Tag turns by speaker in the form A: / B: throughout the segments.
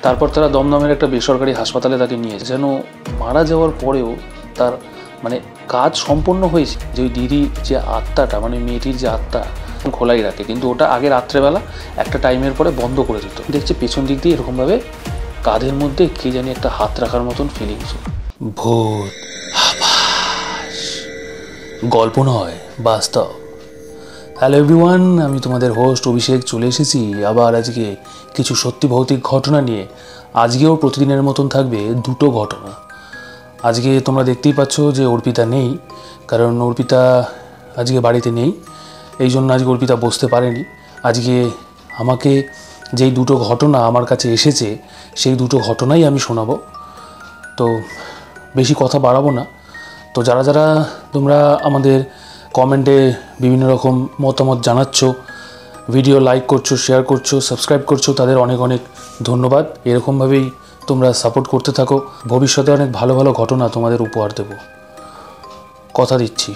A: তারপর তারা দমদমের একটা বেসরকারি হাসপাতালে তাকে নিয়ে যেন মারা যাওয়ার পরেও তার মানে কাজ সম্পন্ন হয়েছে, যে ওই দিদির যে আত্মাটা মানে মেয়েটির যে আত্মা খোলাই রাখে, কিন্তু ওটা আগে রাত্রেবেলা একটা টাইমের পরে বন্ধ করে দিত। দেখছে পেছন দিক দিয়ে এরকমভাবে কাঁধের মধ্যে কে জানি একটা হাত রাখার মতন ফিলিংস। ভূত, আভাস, গল্প নয় বাস্তব। হ্যালো এভরিওয়ান, আমি তোমাদের হোস্ট অভিষেক চলে এসেছি আবার আজকে কিছু সত্যি ভৌতিক ঘটনা নিয়ে। আজকেও প্রতিদিনের মতন থাকবে দুটো ঘটনা। আজকে তোমরা দেখতেই পাচ্ছ যে অর্পিতা নেই, কারণ অর্পিতা আজকে বাড়িতে নেই, এই জন্য আজকে অর্পিতা বসতে পারেনি। আজকে আমাকে যেই দুটো ঘটনা আমার কাছে এসেছে সেই দুটো ঘটনাই আমি শোনাবো। তো বেশি কথা বাড়াবো না। তো যারা যারা তোমরা আমাদের কমেন্টে বিভিন্ন রকম মতামত জানাচ্ছ, ভিডিও লাইক করছো, শেয়ার করছো, সাবস্ক্রাইব করছো, তাদের অনেক অনেক ধন্যবাদ। এরকমভাবেই তোমরা সাপোর্ট করতে থাকো। ভবিষ্যতে অনেক ভালো ভালো ঘটনা তোমাদের উপহার দেব, কথা দিচ্ছি।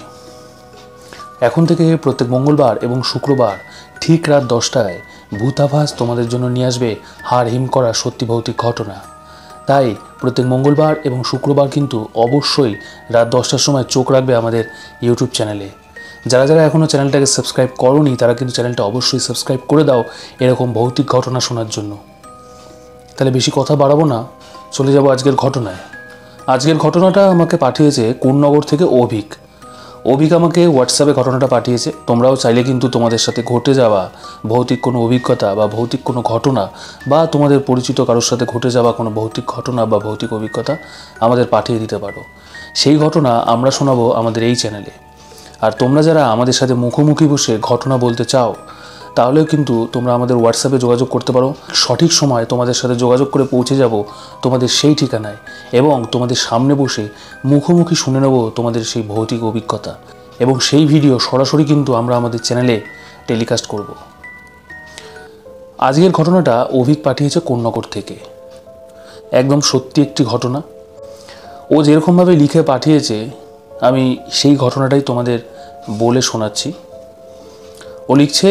A: এখন থেকে প্রত্যেক মঙ্গলবার এবং শুক্রবার ঠিক রাত 10টায় ভূতাভাস তোমাদের জন্য নিয়ে আসবে হাড় হিম করা সত্যি ভৌতিক ঘটনা। তাই প্রত্যেক মঙ্গলবার এবং শুক্রবার কিন্তু অবশ্যই রাত 10টার সময় চোখ রাখবে আমাদের ইউটিউব চ্যানেলে। যারা যারা এখনও চ্যানেলটাকে সাবস্ক্রাইব করোনি তারা কিন্তু চ্যানেলটা অবশ্যই সাবস্ক্রাইব করে দাও এরকম ভৌতিক ঘটনা শোনার জন্য। তাহলে বেশি কথা বাড়াবো না, চলে যাব আজকের ঘটনায়। আজকের ঘটনাটা আমাকে পাঠিয়েছে কোন্নগর থেকে অভিক আমাকে হোয়াটসঅ্যাপে ঘটনাটা পাঠিয়েছে। তোমরাও চাইলে কিন্তু তোমাদের সাথে ঘটে যাওয়া ভৌতিক কোনো অভিজ্ঞতা বা ভৌতিক কোনো ঘটনা বা তোমাদের পরিচিত কারোর সাথে ঘটে যাওয়া কোনো ভৌতিক ঘটনা বা ভৌতিক অভিজ্ঞতা আমাদের পাঠিয়ে দিতে পারো। সেই ঘটনা আমরা শোনাবো আমাদের এই চ্যানেলে। আর তোমরা যারা আমাদের সাথে মুখোমুখি বসে ঘটনা বলতে চাও তাহলেও কিন্তু তোমরা আমাদের হোয়াটসঅ্যাপে যোগাযোগ করতে পারো। সঠিক সময় তোমাদের সাথে যোগাযোগ করে পৌঁছে যাব তোমাদের সেই ঠিকানায় এবং তোমাদের সামনে বসে মুখোমুখি শুনে নেব তোমাদের সেই ভৌতিক অভিজ্ঞতা, এবং সেই ভিডিও সরাসরি কিন্তু আমরা আমাদের চ্যানেলে টেলিকাস্ট করব। আজকের ঘটনাটা অভিক পাঠিয়েছে কোন্নগর থেকে। একদম সত্যি একটি ঘটনা। ও যেরকমভাবে লিখে পাঠিয়েছে আমি সেই ঘটনাটাই তোমাদের বলে শোনাচ্ছি। ও লিখছে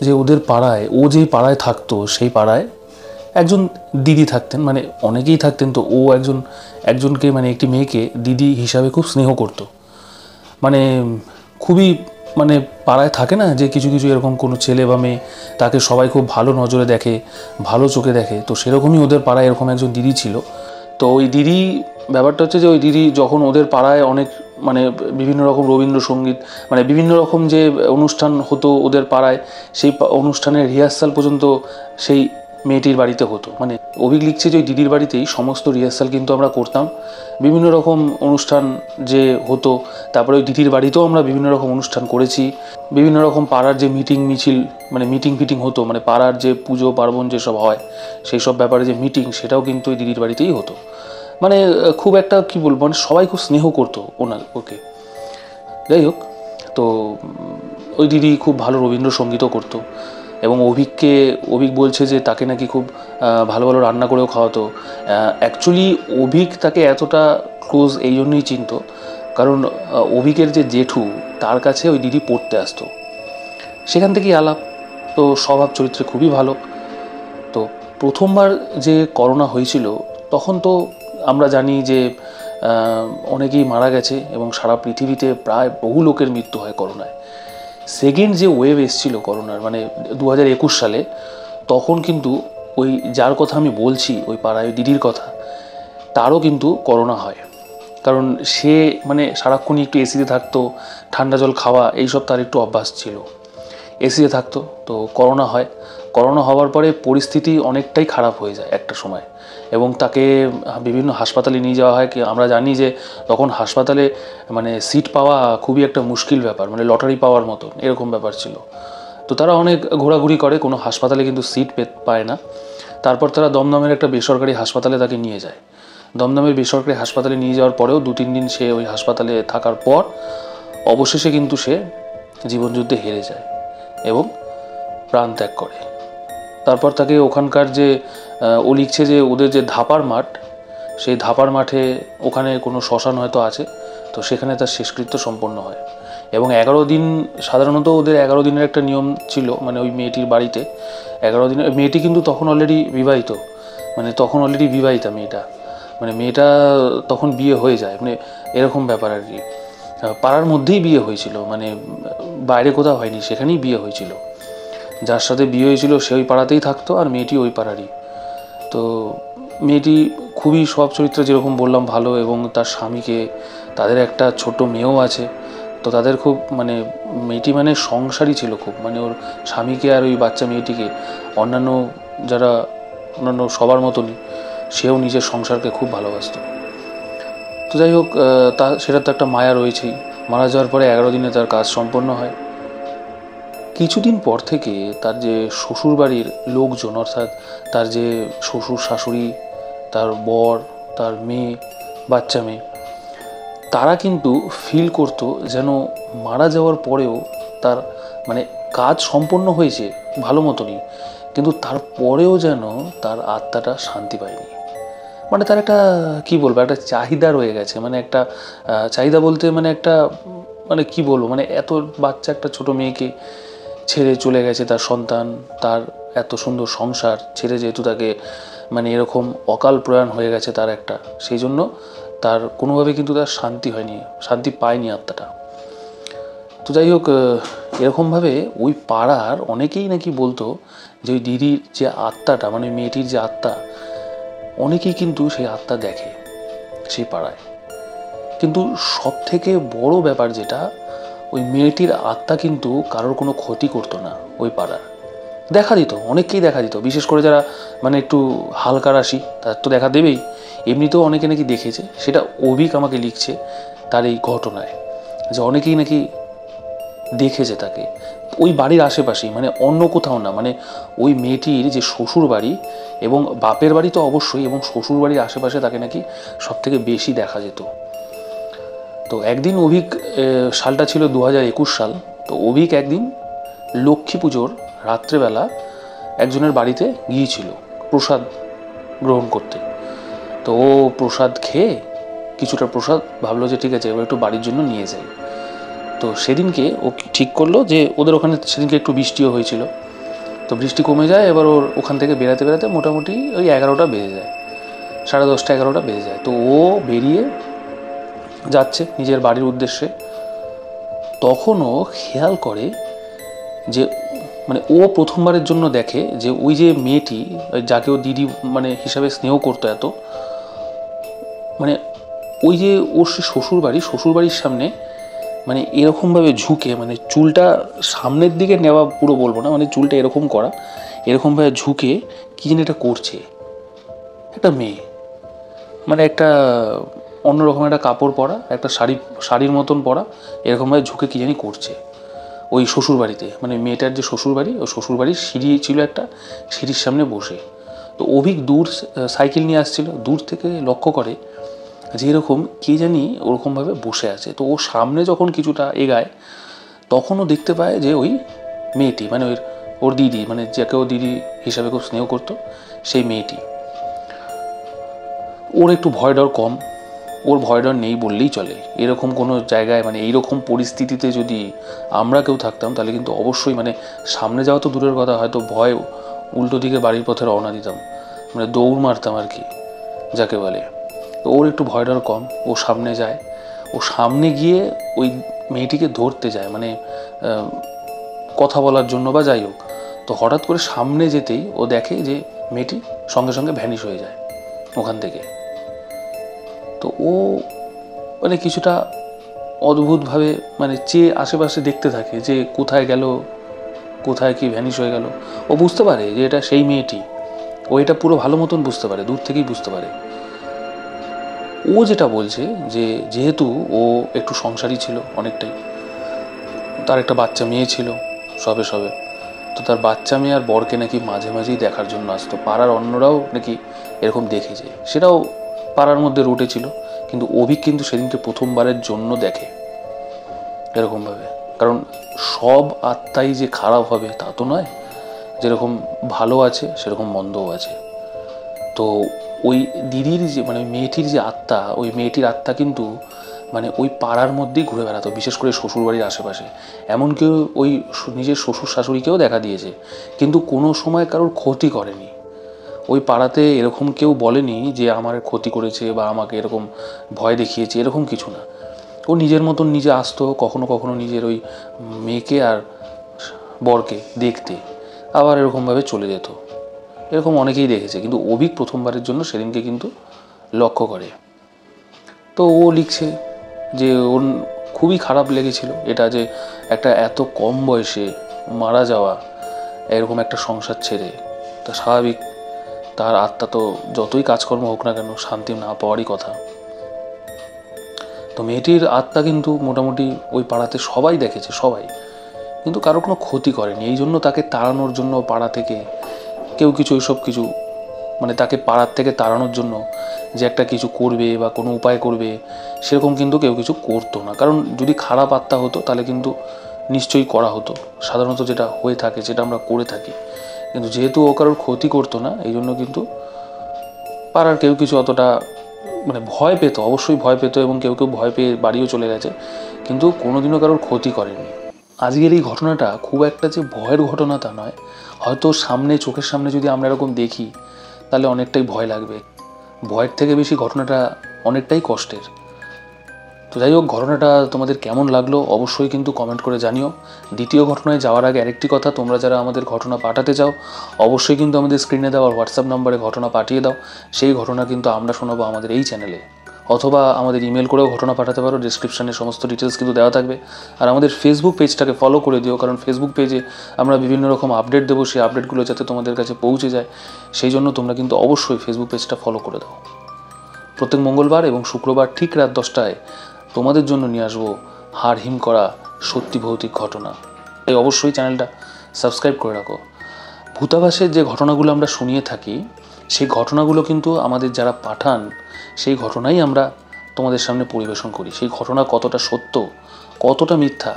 A: যে ওদের পাড়ায়, ও যেই পাড়ায় থাকতো সেই পাড়ায় একজন দিদি থাকতেন, মানে অনেকেই থাকতেন। তো ও একজনকে মানে একটি মেয়েকে দিদি হিসাবে খুব স্নেহ করতো। মানে খুবই মানে পাড়ায় থাকে না যে কিছু কিছু এরকম কোনো ছেলে বা মেয়ে তাকে সবাই খুব ভালো নজরে দেখে, ভালো চোখে দেখে। তো সেরকমই ওদের পাড়ায় এরকম একজন দিদি ছিল। তো ওই দিদি, ব্যাপারটা হচ্ছে যে ওই দিদি যখন ওদের পাড়ায় অনেক মানে বিভিন্ন রকম রবীন্দ্রসঙ্গীত মানে বিভিন্ন রকম যে অনুষ্ঠান হতো ওদের পাড়ায়, সেই অনুষ্ঠানের রিহার্সাল পর্যন্ত সেই মেয়েটির বাড়িতে হতো। মানে অভিক লিখছে যে ওই দিদির বাড়িতেই সমস্ত রিহার্সাল কিন্তু আমরা করতাম। বিভিন্ন রকম অনুষ্ঠান যে হতো, তারপরে ওই দিদির বাড়িতেও আমরা বিভিন্ন রকম অনুষ্ঠান করেছি। বিভিন্ন রকম পাড়ার যে মিটিং মিছিল মানে মিটিং ফিটিং হতো, মানে পাড়ার যে পুজো পার্বণ যেসব হয় সেই সব ব্যাপারে যে মিটিং, সেটাও কিন্তু ওই দিদির বাড়িতেই হতো। মানে খুব একটা কি বলবো, মানে সবাই খুব স্নেহ করতো ওকে। যাই হোক, তো ওই দিদি খুব ভালো রবীন্দ্রসঙ্গীতও করতো এবং অভিক বলছে যে তাকে নাকি খুব ভালো ভালো রান্না করেও খাওয়াতো। অ্যাকচুয়ালি অভিক তাকে এতটা ক্লোজ এই জন্যই চিনতো কারণ অভিকের যে জেঠু তার কাছে ওই দিদি পড়তে আসতো, সেখান থেকেই আলাপ। তো স্বভাব চরিত্রে খুবই ভালো। তো প্রথমবার যে করোনা হয়েছিল তখন তো আমরা জানি যে অনেকেই মারা গেছে এবং সারা পৃথিবীতে প্রায় বহু লোকের মৃত্যু হয় করোনায়। সেকেন্ড যে ওয়েভ এসেছিল করোনার মানে 2021 সালে, তখন কিন্তু ওই যার কথা আমি বলছি ওই পাড়ায় দিদির কথা, তারও কিন্তু করোনা হয়। কারণ সে মানে সারাক্ষণই একটু এসিতে থাকতো, ঠান্ডা জল খাওয়া এইসব তার একটু অভ্যাস ছিল, এসিতে থাকতো। তো করোনা হয়। করোনা হওয়ার পরে পরিস্থিতি অনেকটাই খারাপ হয়ে যায় একটা সময় এবং তাকে বিভিন্ন হাসপাতালে নিয়ে যাওয়া হয়। আমরা জানি যে তখন হাসপাতালে মানে সিট পাওয়া খুবই একটা মুশকিল ব্যাপার, মানে লটারি পাওয়ার মতন এরকম ব্যাপার ছিল। তো তারা অনেক ঘোরাঘুরি করে, কোনো হাসপাতালে কিন্তু সিট পায় না। তারপর তারা দমদমের একটা বেসরকারি হাসপাতালে তাকে নিয়ে যায়। দমদমের বেসরকারি হাসপাতালে নিয়ে যাওয়ার পরেও 2-3 দিন সে ওই হাসপাতালে থাকার পর অবশেষে কিন্তু সে জীবনযুদ্ধে হেরে যায় এবং প্রাণ ত্যাগ করে। তারপর তাকে ওখানকার যে ও লিখছে যে ওদের যে ধাপার মাঠ, সেই ধাপার মাঠে ওখানে কোনো শ্মশান হয়তো আছে, তো সেখানে তার শেষকৃত্য সম্পন্ন হয়। এবং 11 দিন, সাধারণত ওদের 11 দিনের একটা নিয়ম ছিল, মানে ওই মেয়েটির বাড়িতে 11 দিনের। মেয়েটি কিন্তু তখন অলরেডি বিবাহিত, মানে তখন অলরেডি বিবাহিতা মেয়েটা, মানে মেয়েটা তখন বিয়ে হয়ে যায়, মানে এরকম ব্যাপার আর কি। পাড়ার মধ্যেই বিয়ে হয়েছিল, মানে বাইরে কোথাও হয়নি, সেখানেই বিয়ে হয়েছিল। যার সাথে বিয়ে হয়েছিল সে ওই পাড়াতেই থাকতো, আর মেয়েটি ওই পাড়ারই। তো মেয়েটি খুবই সব চরিত্র যেরকম বললাম ভালো, এবং তার স্বামীকে, তাদের একটা ছোট মেয়েও আছে। তো তাদের খুব মানে মেয়েটি মানে সংসারী ছিল খুব, মানে ওর স্বামীকে আর ওই বাচ্চা মেয়েটিকে অন্যান্য যারা অন্যান্য সবার মতনই সেও নিজের সংসারকে খুব ভালোবাসত। তো যাই হোক, সেটা তো একটা মায়া রয়েছেই। মারা যাওয়ার পরে 11 দিনে তার কাজ সম্পন্ন হয়। কিছুদিন পর থেকে তার যে শ্বশুরবাড়ির লোকজন, অর্থাৎ তার যে শ্বশুর শাশুড়ি, তার বর, তার মেয়ে, বাচ্চা মেয়ে, তারা কিন্তু ফিল করতো যেন মারা যাওয়ার পরেও তার মানে কাজ সম্পন্ন হয়েছে ভালো মতনই, কিন্তু তারপরেও যেন তার আত্মাটা শান্তি পায়নি। মানে তার একটা কি বলবো, একটা চাহিদা রয়ে গেছে, মানে একটা চাহিদা বলতে মানে একটা মানে কি বলবো, মানে এত বাচ্চা একটা ছোট মেয়েকে ছেড়ে চলে গেছে, তার সন্তান, তার এত সুন্দর সংসার ছেড়ে যেহেতু তাকে মানে এরকম অকাল প্রয়াণ হয়ে গেছে তার একটা, সেই জন্য তার কোনোভাবে কিন্তু তার শান্তি হয়নি, শান্তি পায়নি আত্মাটা। তো যাই হোক, এরকমভাবে ওই পাড়ার অনেকেই নাকি বলতো যে ওই দিদির যে আত্মাটা, মানে মেয়েটির যে আত্মা, অনেকেই কিন্তু সেই আত্মা দেখে সেই পাড়ায়। কিন্তু সব থেকে বড় ব্যাপার যেটা, ওই মেয়েটির আত্মা কিন্তু কারোর কোনো ক্ষতি করতো না ওই পাড়ার। দেখা দিত, অনেককেই দেখা দিত, বিশেষ করে যারা মানে একটু হালকা রাশি তার তো দেখা দেবেই। এমনিতেও অনেকে নাকি দেখেছে, সেটা অভিক আমাকে লিখছে তার এই ঘটনায়, যে অনেকেই নাকি দেখেছে তাকে ওই বাড়ির আশেপাশেই, মানে অন্য কোথাও না, মানে ওই মেয়েটির যে শ্বশুর বাড়ি এবং বাপের বাড়ি তো অবশ্যই, এবং শ্বশুর বাড়ির আশেপাশে তাকে নাকি সব থেকে বেশি দেখা যেত। তো একদিন অভিক, সালটা ছিল 2021 সাল, তো অভিক একদিন লক্ষ্মী পুজোর রাত্রেবেলা একজনের বাড়িতে গিয়েছিল প্রসাদ গ্রহণ করতে। তো ও প্রসাদ খেয়ে কিছুটা প্রসাদ ভাবলো যে ঠিক আছে এবার একটু বাড়ির জন্য নিয়ে যাই। তো সেদিনকে ও ঠিক করলো যে ওদের ওখানে সেদিনকে একটু বৃষ্টিও হয়েছিল, তো বৃষ্টি কমে যায়, এবার ওর ওখান থেকে বেরাতে বেরাতে মোটামুটি ওই 11টা বেজে যায়, 10:30 11টা বেজে যায়। তো ও বেরিয়ে যাচ্ছে নিজের বাড়ির উদ্দেশ্যে, তখনও খেয়াল করে যে মানে ও প্রথমবারের জন্য দেখে যে ওই যে মেয়েটি, যাকে ও দিদি মানে হিসাবে স্নেহ করতো এত, মানে ওই যে ওর সে শ্বশুরবাড়ির সামনে মানে এরকমভাবে ঝুঁকে, মানে চুলটা সামনের দিকে নেওয়া পুরো বলবো না, মানে চুলটা এরকম করা, এরকমভাবে ঝুঁকে কী যেন এটা করছে একটা মেয়ে, মানে একটা অন্যরকম একটা কাপড় পরা, একটা শাড়ির মতন পরা, এরকমভাবে ঝুঁকে কী জানি করছে ওই শ্বশুরবাড়িতে। মানে মেয়েটার যে শ্বশুরবাড়ি, ওই শ্বশুরবাড়ির সিঁড়ি ছিল একটা, সিঁড়ির সামনে বসে। তো অভিক দূর সাইকেল নিয়ে আসছিল, দূর থেকে লক্ষ্য করে যে এরকম কে জানি ওরকমভাবে বসে আছে। তো ও সামনে যখন কিছুটা এগায় তখন ও দেখতে পায় যে ওই মেয়েটি, মানে ওর দিদি, মানে যাকে ও দিদি হিসাবে খুব স্নেহ করতো, সেই মেয়েটি। ওর একটু ভয় ডর কম, ওর ভয় ডর নেই বললেই চলে। এরকম কোনো জায়গায় মানে এইরকম পরিস্থিতিতে যদি আমরা কেউ থাকতাম তাহলে কিন্তু অবশ্যই মানে সামনে যাওয়া তো দূরের কথা, হয়তো ভয় উল্টো দিকে বাড়ির পথে রওনা দিতাম, মানে দৌড় মারতাম আর কি যাকে বলে। তো ওর একটু ভয় ডর কম, ও সামনে যায়, ও সামনে গিয়ে ওই মেয়েটিকে ধরতে যায়, মানে কথা বলার জন্য বা যাই হোক। তো হঠাৎ করে সামনে যেতেই ও দেখে যে মেয়েটি সঙ্গে সঙ্গে ভ্যানিশ হয়ে যায় ওখান থেকে। তো ও মানে কিছুটা অদ্ভুতভাবে মানে চেয়ে আশেপাশে দেখতে থাকে যে কোথায় গেল, কোথায় কি ভ্যানিশ হয়ে গেল। ও বুঝতে পারে যে এটা সেই মেয়েটি, ও এটা পুরো ভালো মতন বুঝতে পারে, দূর থেকেই বুঝতে পারে। ও যেটা বলছে যে যেহেতু ও একটু সংসারী ছিল অনেকটাই, তার একটা বাচ্চা মেয়ে ছিল সবে সবে, তো তার বাচ্চা মেয়ে আর বরকে নাকি মাঝে মাঝেই দেখার জন্য আসতো, পাড়ার অন্যরাও নাকি এরকম দেখেছে, সেটাও পাড়ার মধ্যে রুটে ছিল। কিন্তু অভিক কিন্তু সেদিনকে প্রথমবারের জন্য দেখে এরকমভাবে, কারণ সব আত্মাই যে খারাপ হবে তা তো নয়, যেরকম ভালো আছে সেরকম মন্দও আছে। তো ওই দিদির যে মানে মেয়েটির যে আত্মা, ওই মেয়েটির আত্মা কিন্তু মানে ওই পাড়ার মধ্যেই ঘুরে বেড়াতো, বিশেষ করে শ্বশুরবাড়ির আশেপাশে। এমনকি ওই নিজের শ্বশুর শাশুড়িকেও দেখা দিয়েছে, কিন্তু কোনো সময় কারোর ক্ষতি করেনি। ও ওই পাড়াতে এরকম কেউ বলেনি যে আমার ক্ষতি করেছে বা আমাকে এরকম ভয় দেখিয়েছে, এরকম কিছু না। ও নিজের মতন নিজে আসতো, কখনো কখনো নিজের ওই মেয়েকে আর বরকে দেখতে, আবার এরকমভাবে চলে যেত। এরকম অনেকেই দেখেছে, কিন্তু অভিক প্রথমবারের জন্য সেদিনকে কিন্তু লক্ষ্য করে। তো ও লিখছে যে ওর খুবই খারাপ লেগেছিল এটা, যে একটা এত কম বয়সে মারা যাওয়া এরকম একটা সংসার ছেড়ে। তা স্বাভাবিক তার আত্মা তো যতই কাজকর্ম হোক না কেন শান্তি না পাওয়ারই কথা। তো মেয়েটির আত্মা কিন্তু মোটামুটি ওই পাড়াতে সবাই দেখেছে, সবাই, কিন্তু কারো কোনো ক্ষতি করেনি। এই জন্য তাকে তাড়ানোর জন্য পাড়া থেকে কেউ কিছু ওইসব কিছু, মানে তাকে পাড়ার থেকে তাড়ানোর জন্য যে একটা কিছু করবে বা কোনো উপায় করবে, সেরকম কিন্তু কেউ কিছু করতো না। কারণ যদি খারাপ আত্মা হতো তাহলে কিন্তু নিশ্চয়ই করা হতো, সাধারণত যেটা হয়ে থাকে যেটা আমরা করে থাকি। কিন্তু যেহেতু ও কারোর ক্ষতি করতো না, এই জন্য কিন্তু পাড়ার কেউ কিছু অতটা মানে ভয় পেত, অবশ্যই ভয় পেত, এবং কেউ কেউ ভয় পেয়ে বাড়িও চলে গেছে, কিন্তু কোনোদিনও কারোর ক্ষতি করেনি। আজকের এই ঘটনাটা খুব একটা যে ভয়ের ঘটনা তা নয়, হয়তো সামনে চোখের সামনে যদি আমরা এরকম দেখি তাহলে অনেকটাই ভয় লাগবে। ভয়ের থেকে বেশি ঘটনাটা অনেকটাই কষ্টের। তো যাই হোক, ঘটনাটা তোমাদের কেমন লাগলো অবশ্যই কিন্তু কমেন্ট করে জানিও। দ্বিতীয় ঘটনায় যাওয়ার আগে আরেকটি কথা, তোমরা যারা আমাদের ঘটনা পাঠাতে চাও অবশ্যই কিন্তু আমাদের স্ক্রিনে দেওয়া হোয়াটসঅ্যাপ নম্বরে ঘটনা পাঠিয়ে দাও। সেই ঘটনা কিন্তু আমরা শোনাবো আমাদের এই চ্যানেলে, অথবা আমাদের ইমেল করেও ঘটনা পাঠাতে পারো। ডিসক্রিপশানে সমস্ত ডিটেলস কিন্তু দেওয়া থাকবে। আর আমাদের ফেসবুক পেজটাকে ফলো করে দিও, কারণ ফেসবুক পেজে আমরা বিভিন্ন রকম আপডেট দেবো, সেই আপডেটগুলো যাতে তোমাদের কাছে পৌঁছে যায় সেই জন্য তোমরা কিন্তু অবশ্যই ফেসবুক পেজটা ফলো করে দাও। প্রত্যেক মঙ্গলবার এবং শুক্রবার ঠিক রাত 10টায় তোমাদের জন্য নিয়ে আসবো হাড় হিম করা সত্যি ভৌতিক ঘটনা। তাই অবশ্যই চ্যানেলটা সাবস্ক্রাইব করে রাখো। ভূতাভাসের যে ঘটনাগুলো আমরা শুনিয়ে থাকি সেই ঘটনাগুলো কিন্তু আমাদের যারা পাঠান সেই ঘটনাই আমরা তোমাদের সামনে পরিবেশন করি। সেই ঘটনা কতটা সত্য কতটা মিথ্যা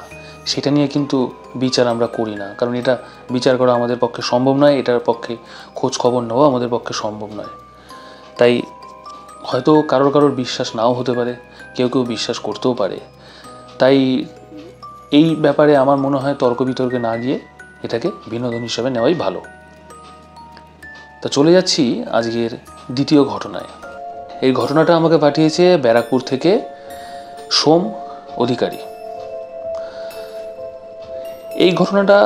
A: সেটা নিয়ে কিন্তু বিচার আমরা করি না, কারণ এটা বিচার করা আমাদের পক্ষে সম্ভব নয়, এটার পক্ষে খোঁজ খবর নেওয়া আমাদের পক্ষে সম্ভব নয়। তাই হয়তো কারোর বিশ্বাস নাও হতে পারে, কেউ কেউ বিশ্বাস করতেও পারে। তাই এই ব্যাপারে আমার মনে হয় তর্ক বিতর্কে না গিয়ে এটাকে বিনোদন হিসাবে নেওয়াই ভালো। তা চলে যাচ্ছি আজকের দ্বিতীয় ঘটনায়। এই ঘটনাটা আমাকে পাঠিয়েছে ব্যারাকপুর থেকে সোম অধিকারী। এই ঘটনাটা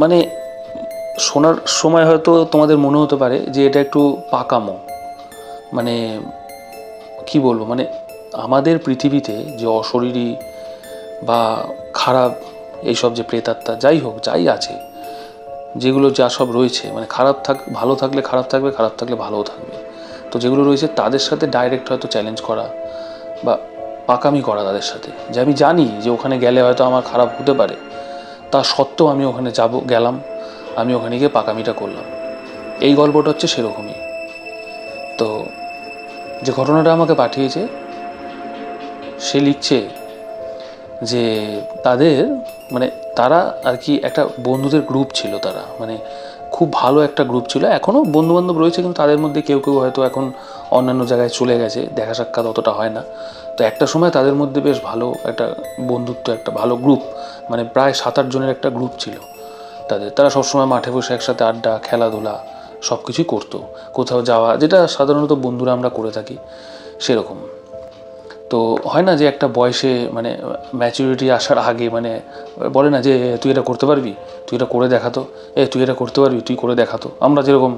A: মানে শোনার সময় হয়তো তোমাদের মনে হতে পারে যে এটা একটু পাকামো, মানে কি বলবো, মানে আমাদের পৃথিবীতে যে অশরীরী বা খারাপ এইসব যে প্রেতাত্মা যাই হোক যাই আছে, যেগুলো যা সব রয়েছে, মানে ভালো থাকলে খারাপ থাকবে, খারাপ থাকলে ভালোও থাকবে। তো যেগুলো রয়েছে তাদের সাথে ডাইরেক্ট হয়তো চ্যালেঞ্জ করা বা পাকামি করা তাদের সাথে, যে আমি জানি যে ওখানে গেলে হয়তো আমার খারাপ হতে পারে, তা সত্ত্বেও আমি ওখানে গেলাম, আমি ওখানে গিয়ে পাকামিটা করলাম। এই গল্পটা হচ্ছে সেরকমই। তো যে ঘটনাটা আমাকে পাঠিয়েছে সে লিখছে যে তাদের মানে তারা আর কি একটা বন্ধুদের গ্রুপ ছিল, তারা মানে খুব ভালো একটা গ্রুপ ছিল, এখনও বন্ধুবান্ধব রয়েছে, কিন্তু তাদের মধ্যে কেউ কেউ হয়তো এখন অন্যান্য জায়গায় চলে গেছে, দেখা সাক্ষাৎ অতটা হয় না। তো একটা সময় তাদের মধ্যে বেশ ভালো একটা বন্ধুত্ব, একটা ভালো গ্রুপ, মানে প্রায় 7-8 জনের একটা গ্রুপ ছিল তারা সবসময় মাঠে বসে একসাথে আড্ডা খেলাধুলা সব কিছুই করতো, কোথাও যাওয়া যেটা সাধারণত বন্ধুরা আমরা করে থাকি সেরকম। তো হয় না যে একটা বয়সে মানে ম্যাচুরিটি আসার আগে মানে বলে না যে তুই এটা করতে পারবি, তুই এটা করে দেখাতো, তুই এটা করতে পারবি, তুই করে দেখাতো, আমরা যেরকম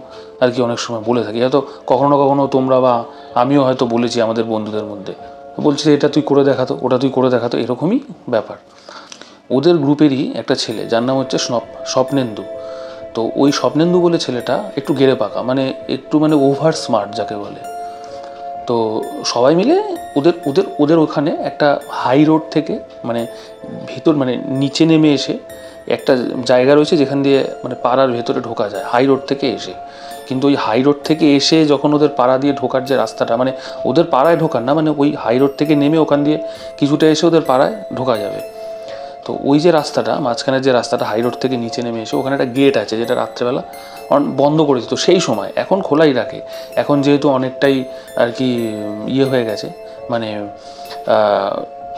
A: আর কি অনেক সময় বলে থাকি, হয়তো কখনো না কখনো তোমরা বা আমিও হয়তো বলেছি আমাদের বন্ধুদের মধ্যে, বলছি এটা তুই করে দেখাতো, ওটা তুই করে দেখাতো, এরকমই ব্যাপার। ওদের গ্রুপেরই একটা ছেলে যার নাম হচ্ছে স্বপ্নেন্দু। তো ওই স্বপ্নেন্দু বলে ছেলেটা একটু গেড়ে পাকা, মানে একটু মানে ওভার স্মার্ট যাকে বলে। তো সবাই মিলে ওদের ওদের ওদের ওখানে একটা হাই রোড থেকে মানে ভেতর মানে নিচে নেমে এসে একটা জায়গা রয়েছে যেখান দিয়ে মানে পাড়ার ভেতরে ঢোকা যায় হাই রোড থেকে এসে। কিন্তু ওই হাই রোড থেকে এসে যখন ওদের পাড়া দিয়ে ঢোকার যে রাস্তাটা, মানে ওদের পাড়ায় ঢোকার না, মানে ওই হাই রোড থেকে নেমে ওখান দিয়ে কিছুটা এসে ওদের পাড়ায় ঢোকা যাবে। তো ওই যে রাস্তাটা মাঝখানের যে রাস্তাটা হাই রোড থেকে নিচে নেমে এসে ওখানে একটা গেট আছে যেটা রাত্রেবেলা বন্ধ করে দিত সেই সময়, এখন খোলাই রাখে। এখন যেহেতু অনেকটাই আর কি ইয়ে হয়ে গেছে, মানে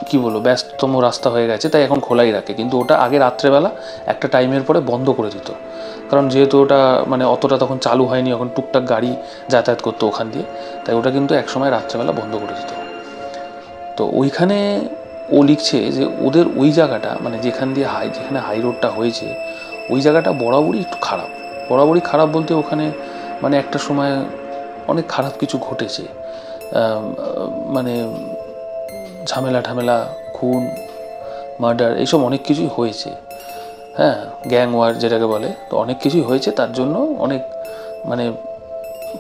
A: কি বলবো ব্যস্ততম রাস্তা হয়ে গেছে, তাই এখন খোলাই রাখে, কিন্তু ওটা আগে রাত্রেবেলা একটা টাইমের পরে বন্ধ করে দিত। কারণ যেহেতু ওটা মানে অতটা তখন চালু হয়নি, এখন টুকটাক গাড়ি যাতায়াত করতো ওখান দিয়ে, তাই ওটা কিন্তু একসময় রাত্রেবেলা বন্ধ করে দিত। তো ওইখানে ও লিখছে যে ওদের ওই জায়গাটা মানে যেখানে হাই রোডটা হয়েছে ওই জায়গাটা বরাবরই একটু খারাপ। বরাবরই খারাপ বলতে ওখানে মানে একটা সময় অনেক খারাপ কিছু ঘটেছে, মানে ঝামেলা, খুন, মার্ডার, এইসব অনেক কিছুই হয়েছে। হ্যাঁ, গ্যাং ওয়ার যেটাকে বলে, তো অনেক কিছুই হয়েছে। তার জন্য অনেক মানে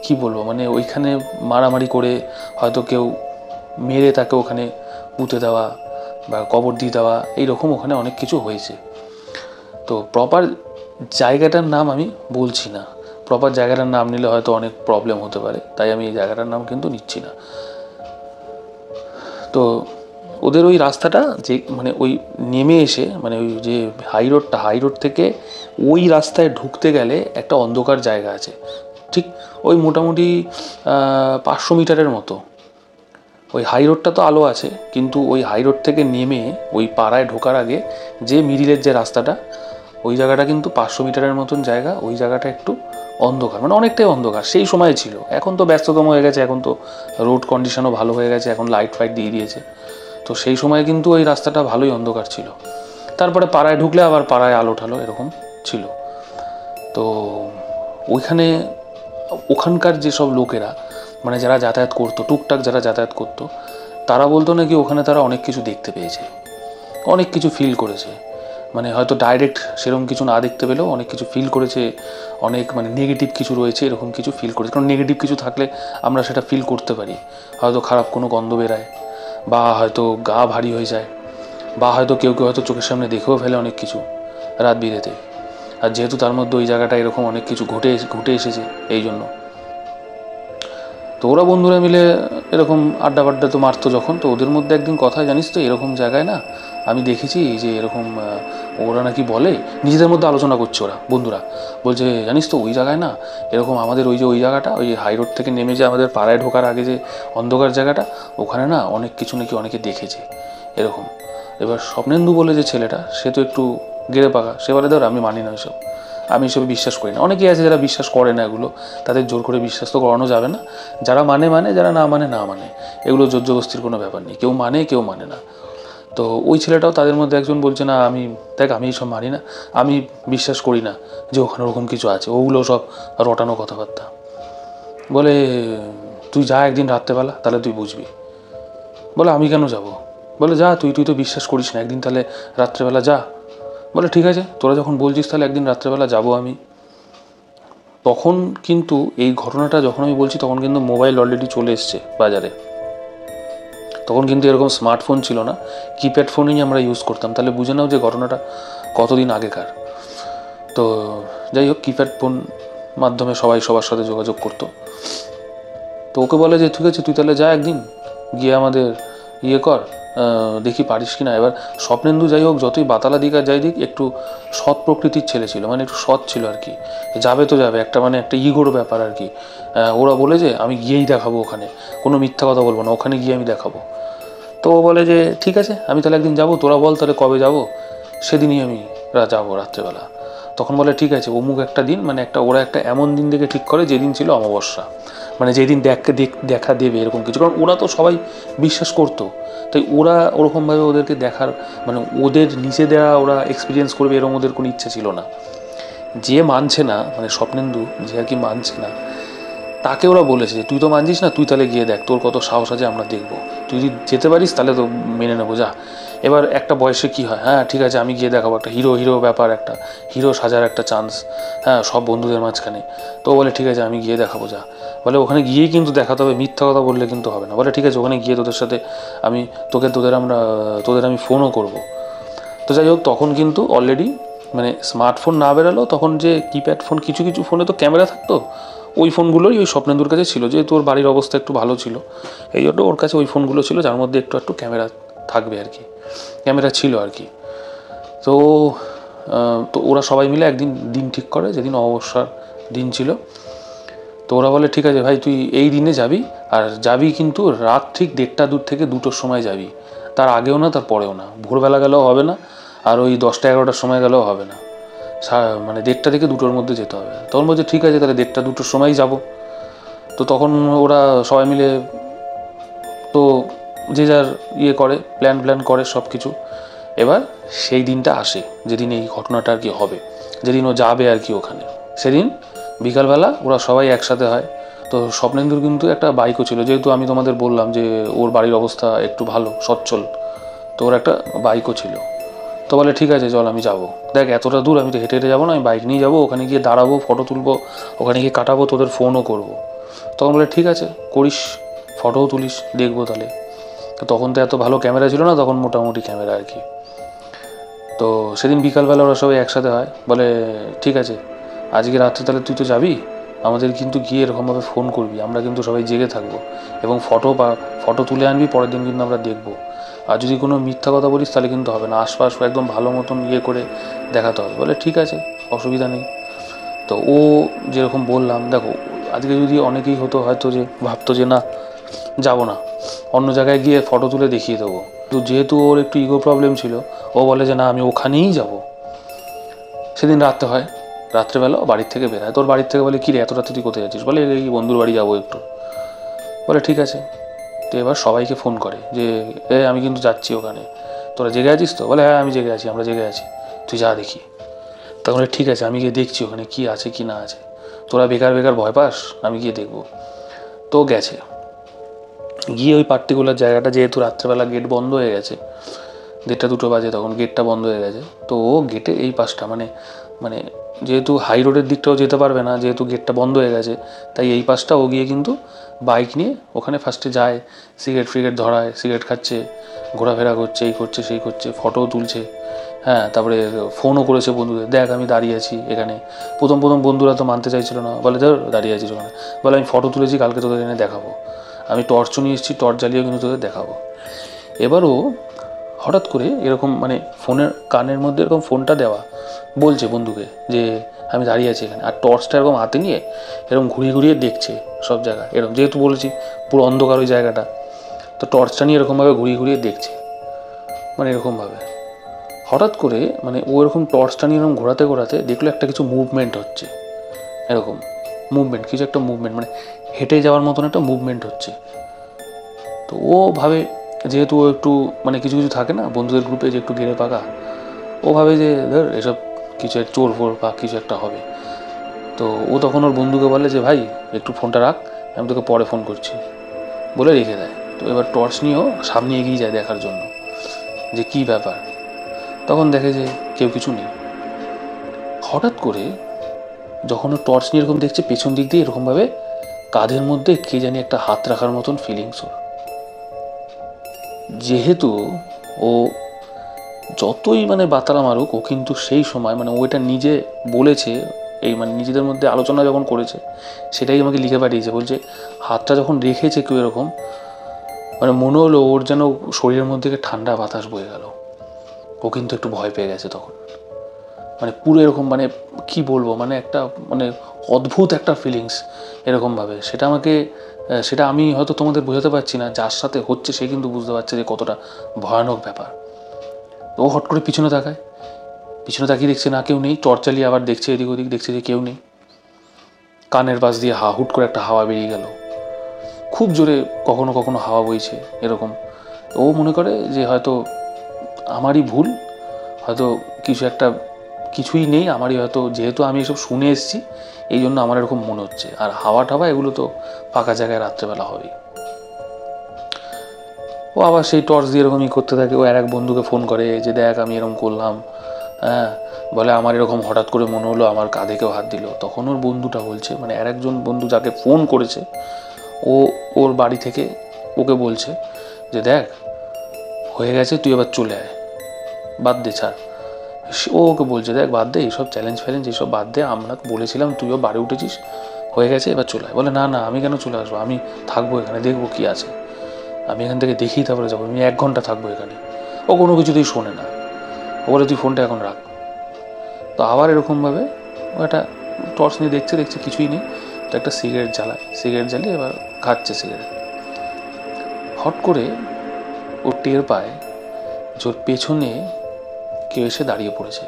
A: কি বলবো, মানে ওইখানে মারামারি করে হয়তো কেউ মেরে তাকে ওখানে পুঁতে দেওয়া বা কবর দিয়ে দেওয়া, এইরকম ওখানে অনেক কিছু হয়েছে। তো প্রপার জায়গাটার নাম আমি বলছি না, প্রপার জায়গাটার নাম নিলে হয়তো অনেক প্রবলেম হতে পারে, তাই আমি এই জায়গাটার নাম কিন্তু নিচ্ছি না। তো ওদের ওই রাস্তাটা যে মানে ওই নেমে এসে মানে ওই যে হাই রোড থেকে ওই রাস্তায় ঢুকতে গেলে একটা অন্ধকার জায়গা আছে, ঠিক ওই মোটামুটি 500 মিটারের মতো। ওই হাই রোডটা তো আলো আছে, কিন্তু ওই হাই রোড থেকে নেমে ওই পাড়ায় ঢোকার আগে যে মিডিলের যে রাস্তাটা, ওই জায়গাটা কিন্তু 500 মিটারের মতন জায়গা। ওই জায়গাটা একটু অন্ধকার, মানে অনেকটাই অন্ধকার সেই সময় ছিল। এখন তো ব্যস্ততম হয়ে গেছে, এখন তো রোড কন্ডিশনও ভালো হয়ে গেছে, এখন লাইট ফাইট দিয়ে দিয়েছে। তো সেই সময় কিন্তু ওই রাস্তাটা ভালোই অন্ধকার ছিল। তারপরে পাড়ায় ঢুকলে আবার পাড়ায় আলো ঠালো এরকম ছিল। তো ওখানকার যেসব লোকেরা মানে যারা যাতায়াত করতো, টুকটাক যারা যাতায়াত করতো, তারা বলতো নাকি ওখানে তারা অনেক কিছু দেখতে পেয়েছে, অনেক কিছু ফিল করেছে। মানে হয়তো ডাইরেক্ট সেরকম কিছু না দেখতে পেলেও অনেক কিছু ফিল করেছে, অনেক মানে নেগেটিভ কিছু রয়েছে এরকম কিছু ফিল করেছে। কারণ নেগেটিভ কিছু থাকলে আমরা সেটা ফিল করতে পারি, হয়তো খারাপ কোনো গন্ধ বেরায়, বা হয়তো গা ভারী হয়ে যায়, বা হয়তো কেউ হয়তো চোখের সামনে দেখেও ফেলে অনেক কিছু রাত বিরেতে। আর যেহেতু তার মধ্যে ওই জায়গাটা এরকম অনেক কিছু ঘটে এসেছে, এই জন্য তো ওরা বন্ধুরা মিলে এরকম আড্ডা তো মারতো যখন, তো ওদের মধ্যে একদিন কথা, জানিস তো এরকম জায়গায় না আমি দেখেছি যে এরকম ওরা নাকি বলে, নিজেদের মধ্যে আলোচনা করছে ওরা বন্ধুরা, বলছে জানিস তো ওই জায়গায় না এরকম আমাদের ওই জায়গাটা ওই হাই রোড থেকে নেমে যে আমাদের পাড়ায় ঢোকার আগে যে অন্ধকার জায়গাটা, ওখানে না অনেক কিছু নাকি অনেকে দেখেছে এরকম। এবার স্বপ্নেন্দু বলে যে ছেলেটা, সে তো একটু গেড়ে পাকা, সে বলে ধর আমি মানি না ওইসব, আমি এসব বিশ্বাস করি না। অনেকেই আছে যারা বিশ্বাস করে না এগুলো, তাদের জোর করে বিশ্বাস তো করানো যাবে না। যারা মানে যারা না মানে, এগুলো জোর জবস্তির কোনো ব্যাপার নেই, কেউ মানে না। তো ওই ছেলেটাও তাদের মধ্যে একজন বলছে না আমি এইসব মানি না, আমি বিশ্বাস করি না যে ওখানে ওরকম কিছু আছে, ওগুলো সব রটানো কথাবার্তা। বলে তুই যা একদিন রাত্রেবেলা, তাহলে তুই বুঝবি। বলে আমি কেন যাব? বলে যা, তুই তো বিশ্বাস করিস না, একদিন তাহলে রাত্রেবেলা যা। বলে ঠিক আছে, তোরা যখন বলছিস তাহলে একদিন রাত্রেবেলা যাবো আমি। তখন কিন্তু এই ঘটনাটা যখন আমি বলছি তখন কিন্তু মোবাইল অলরেডি চলে এসছে বাজারে। তখন কিন্তু এরকম স্মার্টফোন ছিল না, কিপ্যাড ফোনই আমরা ইউজ করতাম। তাহলে বুঝে নাও যে ঘটনাটা কতদিন আগেকার। তো যাই হোক, কিপ্যাড ফোন মাধ্যমে সবাই সবার সাথে যোগাযোগ করতো। তো ওকে বলে যে ঠিক আছে তুই তাহলে যা একদিন, গিয়ে আমাদের কর, দেখি পারিস কি না। এবার স্বপ্নেন্দু যাই হোক যতই বাতালা দিক আর যাই দিক, একটু সৎ প্রকৃতির ছেলে ছিল, মানে একটু সৎ ছিল আর কি। যাবে তো যাবে, একটা মানে একটা ইগোর ব্যাপার আর কি। ওরা বলে যে আমি গিয়েই দেখাবো, ওখানে কোনো মিথ্যা কথা বলবো না, ওখানে গিয়ে আমি দেখাবো। তো ও বলে যে ঠিক আছে আমি তাহলে একদিন যাবো, তোরা বল তাহলে কবে যাবো, সেদিনই আমি যাবো রাত্রেবেলা। তখন বলে ঠিক আছে অমুক একটা দিন, মানে ওরা একটা এমন দিন দেখে ঠিক করে যেদিন ছিল অমাবস্যা, মানে যেদিন দেখা দেবে এরকম কিছু। কারণ ওরা তো সবাই বিশ্বাস করতো, তাই ওরা ওরকমভাবে ওদেরকে দেখার মানে ওদের নিচে দেওয়া ওরা এক্সপিরিয়েন্স করবে এরকম ওদের কোনো ইচ্ছে ছিল না। যে মানছে না মানে স্বপ্নেন্দু যে আর কি মানছে না, তাকে ওরা বলেছে তুই তো মানছিস না, তুই তাহলে গিয়ে দেখ, তোর কত সাহস আছে আমরা দেখবো, তুই যদি যেতে পারিস তাহলে তো মেনে নেবো, যা। এবার একটা বয়সে কি হয়, হ্যাঁ ঠিক আছে আমি গিয়ে দেখাবো, একটা হিরো ব্যাপার, একটা হিরো সাজার একটা চান্স, হ্যাঁ সব বন্ধুদের মাঝখানে। তো বলে ঠিক আছে আমি গিয়ে দেখাবো, যা। বলে ওখানে গিয়েই কিন্তু দেখাতে হবে, মিথ্যা কথা বললে কিন্তু হবে না। বলে ঠিক আছে ওখানে গিয়ে তোদের সাথে আমি তোদের আমি ফোনও করবো। তো যাই হোক, তখন কিন্তু অলরেডি মানে স্মার্টফোন না বেরালো, তখন যে কিপ্যাড ফোন, কিছু ফোনে তো ক্যামেরা থাকতো, ওই ফোনগুলোই ওই স্বপ্নেন্দুর কাছে ছিল। যেহেতু ওর বাড়ির অবস্থা একটু ভালো ছিল, এই জন্য ওর কাছে ওই ফোনগুলো ছিল যার মধ্যে একটু ক্যামেরা থাকবে আর কি, ক্যামেরা ছিল আর কি। তো ওরা সবাই মিলে একদিন দিন ঠিক করে, যেদিন অমাবস্যার দিন ছিল। তো ওরা বলে ঠিক আছে ভাই তুই এই দিনে যাবি, আর যাবি কিন্তু রাত ঠিক 1:30 থেকে 2টোর সময় যাবি, তার আগেও না তার পরেও না, ভোরবেলা গেলেও হবে না, আর ওই 10টা 11টার সময় গেলেও হবে না, মানে 1:30 থেকে 2টোর মধ্যে যেতে হবে। তখন বলছে ঠিক আছে তাহলে 1:30 2টোর সময়ই যাব। তো তখন ওরা সবাই মিলে তো যে যার করে প্ল্যান করে সব কিছু। এবার সেই দিনটা আসে যেদিন এই ঘটনাটা আর কি হবে, যেদিন ও যাবে আর কি ওখানে। সেদিন বিকালবেলা ওরা সবাই একসাথে হয়। তো স্বপ্নেন্দুর কিন্তু একটা বাইকও ছিল, যেহেতু আমি তোমাদের বললাম যে ওর বাড়ির অবস্থা একটু ভালো সচ্ছল, তো ওর একটা বাইকও ছিল। তো বলে ঠিক আছে চল আমি যাবো, দেখ এতটা দূর আমি তো হেঁটে হেঁটে যাবো না, আমি বাইক নিয়ে যাবো, ওখানে গিয়ে দাঁড়াবো, ফটো তুলবো, ওখানে গিয়ে কাটাবো, তোদের ফোনও করবো। তখন বলে ঠিক আছে করিস, ফটোও তুলিস, দেখবো তাহলে। তো তখন তো এত ভালো ক্যামেরা ছিল না, তখন মোটামুটি ক্যামেরা আর কি। তো সেদিন বিকালবেলা ওরা সবাই একসাথে হয়, বলে ঠিক আছে আজকে রাত্রে তাহলে তুই তো যাবি, আমাদের কিন্তু গিয়ে এরকমভাবে ফোন করবি, আমরা কিন্তু সবাই জেগে থাকবো, এবং ফটো তুলে আনবি, পরের দিন কিন্তু আমরা দেখবো। আর যদি কোনো মিথ্যা কথা বলিস তাহলে কিন্তু হবে না, আশপাশ একদম ভালো মতন করে দেখাতে হবে। বলে ঠিক আছে অসুবিধা নেই। তো ও যেরকম বললাম, দেখো আজকে যদি অনেকেই হতো হয়তো যে ভাবতো যে না যাব না, অন্য জায়গায় গিয়ে ফটো তুলে দেখিয়ে দেবো। তো যেহেতু ওর একটু ইগো প্রবলেম ছিল, ও বলে যে না আমি ওখানেই যাব। সেদিন রাত্রে হয়, রাত্রেবেলা বাড়ির থেকে বেরোয়। তোর বাড়ির থেকে বলে কী রে এত রাত্রে তুই কোথায় যাচ্ছিস? বলে এই বন্ধুর বাড়ি যাবো একটু। বলে ঠিক আছে। তো এবার সবাইকে ফোন করে যে আমি কিন্তু যাচ্ছি ওখানে, তোরা জেগে আছিস তো? বলে হ্যাঁ আমি জেগে আছি, আমরা জেগে আছি, তুই যা দেখি। তখন ঠিক আছে আমি গিয়ে দেখছি ওখানে কি আছে কি না আছে, তোরা বেকার বেকার ভয় পাস, আমি গিয়ে দেখবো। তো গেছে, গিয়ে ওই পার্টিকুলার জায়গাটা, যেহেতু রাত্রেবেলা গেট বন্ধ হয়ে গেছে, 1:30 2টো বাজে, তখন গেটটা বন্ধ হয়ে গেছে। তো ও গেটে এই পাশটা মানে মানে যেহেতু হাই রোডের দিকটাও যেতে পারবে না, যেহেতু গেটটা বন্ধ হয়ে গেছে, তাই এই পাশটা ও গিয়ে কিন্তু বাইক নিয়ে ওখানে ফার্স্টে যায়, সিগারেট ধরায়, সিগারেট খাচ্ছে, ঘোরাফেরা করছে, এই করছে সেই করছে, ফটোও তুলছে। হ্যাঁ, তারপরে ফোনও করেছে বন্ধুদের, দেখ আমি দাঁড়িয়ে আছি এখানে। প্রথম বন্ধুরা তো মানতে চাইছিল না, বলে ধর দাঁড়িয়ে আছিস ওখানে, বলে আমি ফটো তুলেছি, কালকে তোদের এনে দেখাবো, আমি টর্চও নিয়ে এসেছি, টর্চ জ্বালিয়েও কিন্তু তোদের দেখাবো। এবারও হঠাৎ করে এরকম মানে ফোনের কানের মধ্যে এরকম ফোনটা দেওয়া, বলছে বন্ধুকে যে আমি দাঁড়িয়ে আছি এখানে, আর টর্চটা এরকম হাতে নিয়ে এরকম ঘুরিয়ে দেখছে সব জায়গায়, এরকম যেহেতু বলেছি পুরো অন্ধকার ওই জায়গাটা, তো টর্চটা নিয়ে এরকমভাবে ঘুরিয়ে দেখছে, মানে এরকমভাবে। হঠাৎ করে মানে ও এরকম টর্চটা নিয়ে এরকম ঘোরাতে দেখলো একটা কিছু মুভমেন্ট হচ্ছে, এরকম মুভমেন্ট, কিছু একটা মুভমেন্ট, মানে হেঁটে যাওয়ার মতন একটা মুভমেন্ট হচ্ছে। তো ও ভাবে, যেহেতু ও একটু মানে কিছু থাকে না বন্ধুদের গ্রুপে যে একটু গেড়ে পাকা, ও ভাবে যে ধর এসব কিছু চোর ফোর বা কিছু একটা হবে। তো ও তখন ওর বন্ধুকে বলে যে ভাই একটু ফোনটা রাখ, আমি তোকে পরে ফোন করছি, বলে রেখে দেয়। তো এবার টর্চ নিয়েও সামনে এগিয়ে যায় দেখার জন্য যে কী ব্যাপার। তখন দেখে যে কেউ কিছু নেই। হঠাৎ করে যখন ও টর্চ নিয়ে এরকম দেখছে, পেছন দিক দিয়ে এরকমভাবে কাঁধের মধ্যে কে জানি একটা হাত রাখার মতন ফিলিংস ওর। যেহেতু ও যতই মানে বাতালা মারুক, ও কিন্তু সেই সময় মানে ও এটা নিজে বলেছে, এই মানে নিজেদের মধ্যে আলোচনা যখন করেছে সেটাই আমাকে লিখে পাঠিয়েছে, বলছে হাতটা যখন রেখেছে কেউ এরকম, মানে মনে হলো ওর যেন শরীরের মধ্যে ঠান্ডা বাতাস বয়ে গেল। ও কিন্তু একটু ভয় পেয়ে গেছে তখন, মানে পুরো এরকম মানে কি বলবো, মানে একটা মানে অদ্ভুত একটা ফিলিংস এরকমভাবে। সেটা আমি হয়তো তোমাদের বোঝাতে পারছি না, যার সাথে হচ্ছে সে কিন্তু বুঝতে পারছে যে কতটা ভয়ানক ব্যাপার। ও হট করে পিছনে তাকিয়ে দেখছে না কেউ নেই, টর্চ চালিয়ে আবার দেখছে এদিক ওদিক, দেখছে যে কেউ নেই। কানের পাশ দিয়ে হুট করে একটা হাওয়া বেরিয়ে গেল, খুব জোরে কখনো কখনো হাওয়া বইছে এরকম। ও মনে করে যে হয়তো আমারই ভুল, হয়তো কিছুই নেই আমারই, হয়তো যেহেতু আমি এসব শুনে এসেছি এই জন্য আমার এরকম মনে হচ্ছে। আর হাওয়া টাওয়া এগুলো তো ফাঁকা জায়গায় রাত্রেবেলা হবেই। ও আবার সেই টর্চ দিয়ে এরকমই করতে থাকে। ও এক বন্ধুকে ফোন করে যে দেখ আমি এরকম করলাম, হ্যাঁ, বলে আমার এরকম হঠাৎ করে মনে হলো আমার কাঁধে কেউ হাত দিল। তখন ওর বন্ধুটা বলছে, মানে একজন বন্ধু যাকে ফোন করেছে, ওর বাড়ি থেকে ওকে বলছে যে দেখ হয়ে গেছে, তুই এবার চলে আয়, বাদ দে, ছাড়। ও ওকে বলছে দেখ বাদ দে এইসব চ্যালেঞ্জ এইসব বাদ দে, আমরা বলেছিলাম তুইও বাড়ি উঠেছিস, হয়ে গেছে এবার চলে আয়। বলে না আমি কেন চলে আসবো, আমি থাকবো এখানে, দেখবো কি আছে, আমি এখান থেকে দেখি তারপরে যাবো, আমি 1 ঘন্টা থাকবো এখানে। ও কোনো কিছুতেই শোনে না, ও বলে তুই ফোনটা এখন রাখ। তো আবার এরকমভাবে ও একটা টর্চ নিয়ে দেখছে কিছুই নেই, তো একটা সিগারেট জ্বালিয়ে এবার খাচ্ছে সিগারেট। হট করে ও টের পায় যে ওর পেছনে কেউ এসে দাঁড়িয়ে পড়েছে।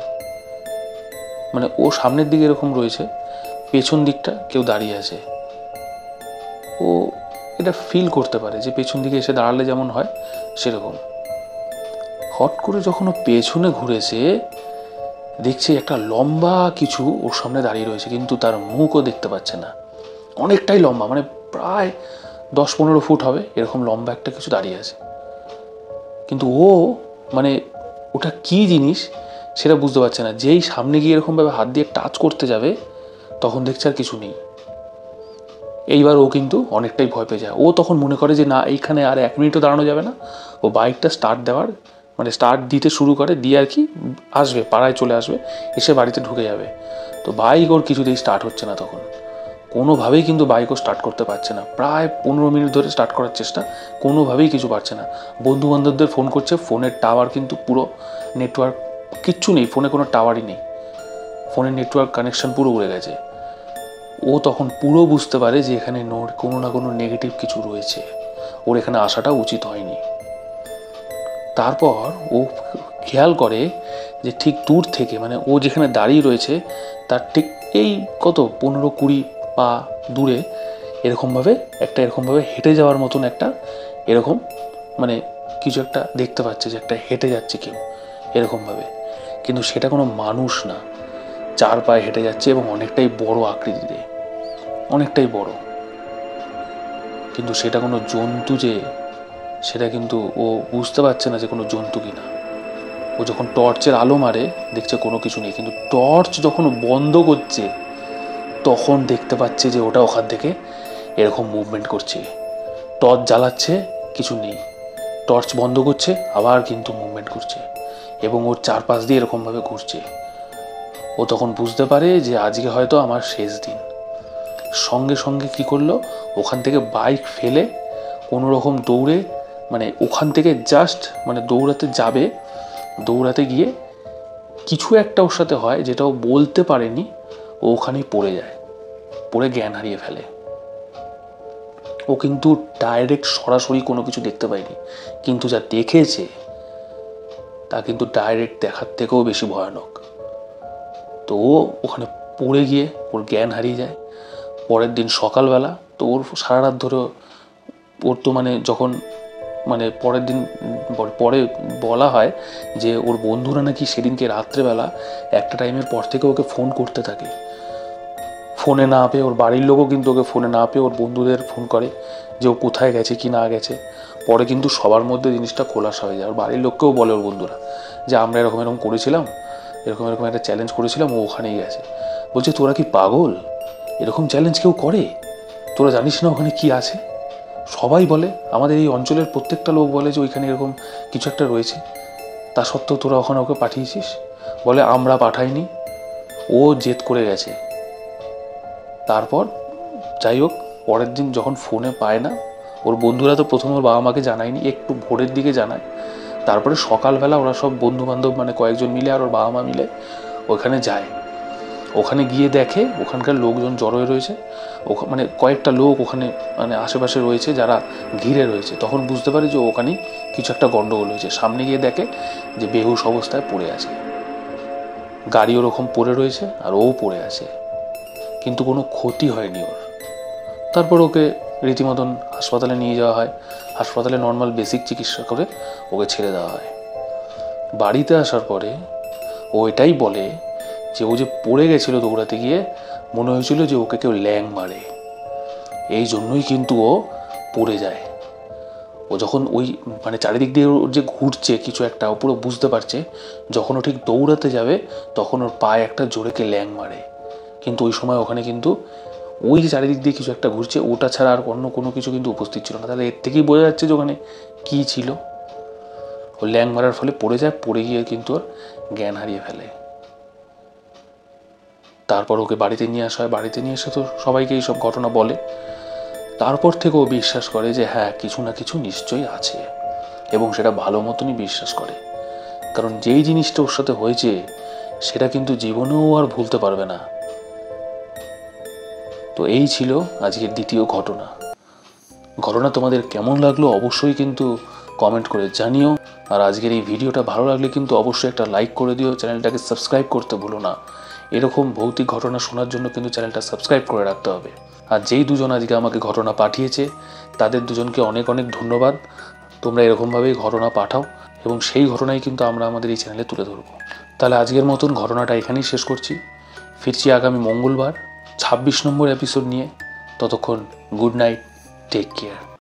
A: মানে ও সামনের দিকে এরকম রয়েছে, পেছন দিকটা কেউ দাঁড়িয়ে আছে। ও এটা ফিল করতে পারে যে পেছন দিকে এসে দাঁড়ালে যেমন হয় সেরকম। হট করে যখন ও পেছনে ঘুরেছে, দেখছে একটা লম্বা কিছু ওর সামনে দাঁড়িয়ে রয়েছে, কিন্তু তার মুখও দেখতে পাচ্ছে না। অনেকটাই লম্বা, মানে প্রায় 10-15 ফুট হবে, এরকম লম্বা একটা কিছু দাঁড়িয়ে আছে। কিন্তু ও মানে ওটা কি জিনিস সেটা বুঝতে পারছে না। যেই সামনে গিয়ে এরকমভাবে হাত দিয়ে টাচ করতে যাবে, তখন দেখছে আর কিছু নেই। এইবার ও কিন্তু অনেকটাই ভয় পেয়ে যায়। ও তখন মনে করে যে না, এইখানে আর 1 মিনিটও দাঁড়ানো যাবে না। ও বাইকটা স্টার্ট দিতে শুরু করে, দিয়ে আর কি আসবে, পাড়ায় চলে আসবে, এসে বাড়িতে ঢুকে যাবে। তো বাইক ওর কিছুতেই স্টার্ট হচ্ছে না। তখন কোনোভাবেই কিন্তু বাইকও স্টার্ট করতে পারছে না। প্রায় 15 মিনিট ধরে স্টার্ট করার চেষ্টা, কোনোভাবেই কিছু পারছে না। বন্ধু বান্ধবদের ফোন করছে, ফোনের টাওয়ার কিন্তু পুরো নেটওয়ার্ক কিচ্ছু নেই, ফোনে কোনো টাওয়ারই নেই, ফোনের নেটওয়ার্ক কানেকশন পুরো উড়ে গেছে। ও তখন পুরো বুঝতে পারে যে এখানে কোনো না কোনো নেগেটিভ কিছু রয়েছে, ওর এখানে আসাটা উচিত হয়নি। তারপর ও খেয়াল করে যে ঠিক দূর থেকে, মানে ও যেখানে দাঁড়িয়ে রয়েছে তার ঠিক এই কত 15-20 পা দূরে এরকমভাবে হেঁটে যাওয়ার মতন একটা এরকম মানে কিছু একটা দেখতে পাচ্ছে, যে একটা হেঁটে যাচ্ছে কেউ এরকমভাবে। কিন্তু সেটা কোনো মানুষ না, 4 পায়ে হেঁটে যাচ্ছে এবং অনেকটাই বড় আকৃতিতে, অনেকটাই বড়। কিন্তু সেটা কোনো জন্তু যে, সেটা কিন্তু ও বুঝতে পারছে না যে কোনো জন্তু কিনা। ও যখন টর্চের আলো মারে, দেখছে কোনো কিছু নেই, কিন্তু টর্চ যখন বন্ধ করছে তখন দেখতে পাচ্ছে যে ওটা ওখান থেকে এরকম মুভমেন্ট করছে। টর্চ জ্বালাচ্ছে, কিছু নেই, টর্চ বন্ধ করছে, আবার কিন্তু মুভমেন্ট করছে এবং ওর চারপাশ দিয়ে এরকমভাবে ঘুরছে। ও তখন বুঝতে পারে যে আজকে হয়তো আমার শেষ দিন। সঙ্গে সঙ্গে কি করলো, ওখান থেকে বাইক ফেলে কোনো রকম দৌড়ে, মানে ওখান থেকে জাস্ট মানে দৌড়াতে যাবে, দৌড়াতে গিয়ে কিছু একটা ওর সাথে হয় যেটা ও বলতে পারেনি। ও ওখানেই পড়ে যায়, পড়ে জ্ঞান হারিয়ে ফেলে। ও কিন্তু ডাইরেক্ট সরাসরি কোনো কিছু দেখতে পায়নি, কিন্তু যা দেখেছে তা কিন্তু ডাইরেক্ট দেখার থেকেও বেশি ভয়ানক। তো ও ওখানে পড়ে গিয়ে ওর জ্ঞান হারিয়ে যায়। পরের দিন সকালবেলা তো ওর সারা রাত ধরে ওর তো মানে যখন মানে পরের দিন পরে বলা হয় যে ওর বন্ধুরা নাকি সেদিনকে রাত্রেবেলা একটা টাইমের পর থেকে ওকে ফোন করতে থাকে। ফোনে না পেয়ে, ওর বাড়ির লোকও কিন্তু ওকে ফোনে না পেয়ে ওর বন্ধুদের ফোন করে যে ও কোথায় গেছে কি না গেছে। পরে কিন্তু সবার মধ্যে জিনিসটা খোলাসা হয়ে যায়। ওর বাড়ির লোককেও বলে ওর বন্ধুরা যে আমরা এরকম করেছিলাম, এরকম একটা চ্যালেঞ্জ করেছিলাম, ও ওখানেই গেছে। বলছে তোরা কি পাগল, এরকম চ্যালেঞ্জ কেউ করে? তোরা জানিস না ওখানে কি আছে? সবাই বলে, আমাদের এই অঞ্চলের প্রত্যেকটা লোক বলে যে ওইখানে এরকম কিছু একটা রয়েছে, তা সত্ত্বেও তোরা ওখানে ওকে পাঠিয়েছিস? বলে আমরা পাঠাইনি, ও জেদ করে গেছে। তারপর যাই হোক, পরের দিন যখন ফোনে পায় না, ওর বন্ধুরা তো প্রথমে ওর বাবা মাকে জানায়নি, একটু ভোরের দিকে জানায়। তারপরে সকালবেলা ওরা সব বন্ধু বান্ধব মানে কয়েকজন মিলে আর ওর বাবা মা মিলে ওখানে যায়। ওখানে গিয়ে দেখে ওখানকার লোকজন জড়ো হয়ে রয়েছে, মানে কয়েকটা লোক ওখানে মানে আশেপাশে রয়েছে যারা ঘিরে রয়েছে। তখন বুঝতে পারে যে ওখানেই কিছু একটা গন্ডগোল হয়েছে। সামনে গিয়ে দেখে যে বেহুশ অবস্থায় পড়ে আছে, গাড়ি ওরকম পড়ে রয়েছে আর ও পড়ে আছে, কিন্তু কোনো ক্ষতি হয়নি ওর। তারপর ওকে রীতিমতন হাসপাতালে নিয়ে যাওয়া হয়। হাসপাতালে নর্মাল বেসিক চিকিৎসা করে ওকে ছেড়ে দেওয়া হয়। বাড়িতে আসার পরে ও এটাই বলে যে ও যে পড়ে গেছিল দৌড়াতে গিয়ে, মনে হয়েছিল যে ওকে কেউ ল্যাং মারে, এই জন্যই কিন্তু ও পড়ে যায়। ও যখন ওই মানে চারিদিক দিয়ে ওর যে ঘুরছে কিছু একটা, ও পুরো বুঝতে পারছে যখন ও ঠিক দৌড়াতে যাবে তখন ওর পায়ে একটা জোরে কে ল্যাং মারে। কিন্তু ওই সময় ওখানে কিন্তু ওই যে চারিদিক দিয়ে কিছু একটা ঘুরছে ওটা ছাড়া আর অন্য কোনো কিছু কিন্তু উপস্থিত ছিল না। তাহলে এর থেকেই বোঝা যাচ্ছে যে ওখানে কী ছিল। ও ল্যাং মারার ফলে পড়ে যায়, পড়ে গিয়ে কিন্তু ওর জ্ঞান হারিয়ে ফেলে। তারপর ওকে বাড়িতে নিয়ে আসা হয়। বাড়িতে নিয়ে এসে তো সবাইকে এইসব ঘটনা বলে। তারপর থেকে ও বিশ্বাস করে যে হ্যাঁ, কিছু না কিছু নিশ্চয়ই আছে, এবং সেটা ভালো মতনই বিশ্বাস করে। কারণ যেই জিনিসটা ওর সাথে হয়েছে সেটা কিন্তু জীবনেও আর ভুলতে পারবে না। তো এই ছিল আজকের দ্বিতীয় ঘটনা। ঘটনা তোমাদের কেমন লাগলো অবশ্যই কিন্তু কমেন্ট করে জানিও। আর আজকের এই ভিডিওটা ভালো লাগলে কিন্তু অবশ্যই একটা লাইক করে দিও, চ্যানেলটাকে সাবস্ক্রাইব করতে ভুলো না। এরকম ভৌতিক ঘটনা শোনার জন্য কিন্তু চ্যানেলটা সাবস্ক্রাইব করে রাখতে হবে। আর যেই দুজন আজকে আমাকে ঘটনা পাঠিয়েছে তাদের দুজনকে অনেক অনেক ধন্যবাদ। তোমরা এরকমভাবেই ঘটনা পাঠাও এবং সেই ঘটনাই কিন্তু আমরা আমাদের এই চ্যানেলে তুলে ধরবো। তাহলে আজকের মতন ঘটনাটা এখানেই শেষ করছি। ফিরছি আগামী মঙ্গলবার 26 নম্বর এপিসোড নিয়ে। ততক্ষণ গুড নাইট, টেক কেয়ার।